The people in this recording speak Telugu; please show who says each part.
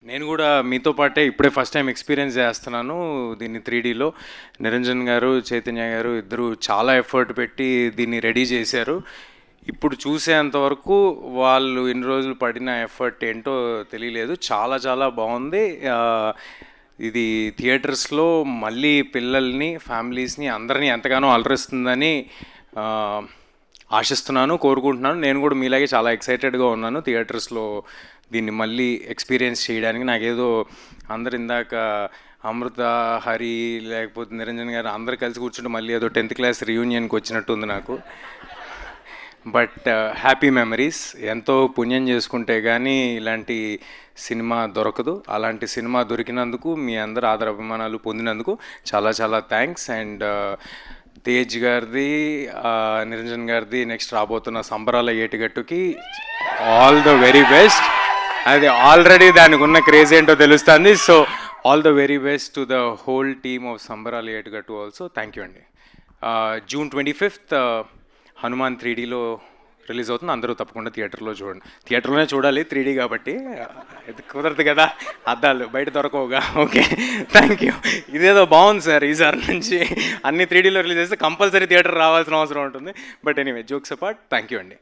Speaker 1: నేను కూడా మీతో పాటే ఇప్పుడే ఫస్ట్ టైం ఎక్స్పీరియన్స్ చేస్తున్నాను దీన్ని 3Dలో. నిరంజన్ గారు, చైతన్య గారు ఇద్దరు చాలా ఎఫర్ట్ పెట్టి దీన్ని రెడీ చేశారు. ఇప్పుడు చూసేంతవరకు వాళ్ళు ఇన్ని రోజులు పడిన ఎఫర్ట్ ఏంటో తెలియలేదు. చాలా చాలా బాగుంది. ఇది థియేటర్స్లో మళ్ళీ పిల్లల్ని, ఫ్యామిలీస్ని అందరినీ ఎంతగానో అలరిస్తుందని ఆశిస్తున్నాను, కోరుకుంటున్నాను. నేను కూడా మీలాగే చాలా ఎక్సైటెడ్గా ఉన్నాను థియేటర్స్లో దీన్ని మళ్ళీ ఎక్స్పీరియన్స్ చేయడానికి. నాకేదో అందరు ఇందాక అమృత, హరి, లేకపోతే నిరంజన్ గారు అందరు కలిసి కూర్చుంటే మళ్ళీ ఏదో 10th క్లాస్ రీయూనియన్కి వచ్చినట్టు ఉంది నాకు. But happy memories. ఎంతో పుణ్యం చేసుకుంటే కానీ ఇలాంటి సినిమా దొరకదు. అలాంటి సినిమా దొరికినందుకు, మీ అందరు ఆదరాభిమానాలు పొందినందుకు చాలా చాలా థ్యాంక్స్. అండ్ తేజ్ గారిది, నిరంజన్ గారిది నెక్స్ట్ రాబోతున్న సంబరాల ఏటిగట్టుకి ఆల్ ద వెరీ బెస్ట్. అది ఆల్రెడీ దానికి ఉన్న క్రేజ్ ఏంటో తెలుస్తుంది. So all the very best to the whole team of సంబరాల ఏటిగట్టు ఆల్సో. థ్యాంక్ యూ అండి. June 25th హనుమాన్ 3Dలో రిలీజ్ అవుతుంది. అందరూ తప్పకుండా థియేటర్లో చూడండి. థియేటర్లోనే చూడాలి, 3D కాబట్టి. ఇది కుదరదు కదా, అద్దాలు బయట దొరకవుగా. Okay, thank you. ఇదేదో బాగుంది సార్, ఈసారి నుంచి అన్ని 3Dలో రిలీజ్ చేస్తే కంపల్సరీ థియేటర్ రావాల్సిన అవసరం ఉంటుంది. But anyway, jokes apart, thank you అండి.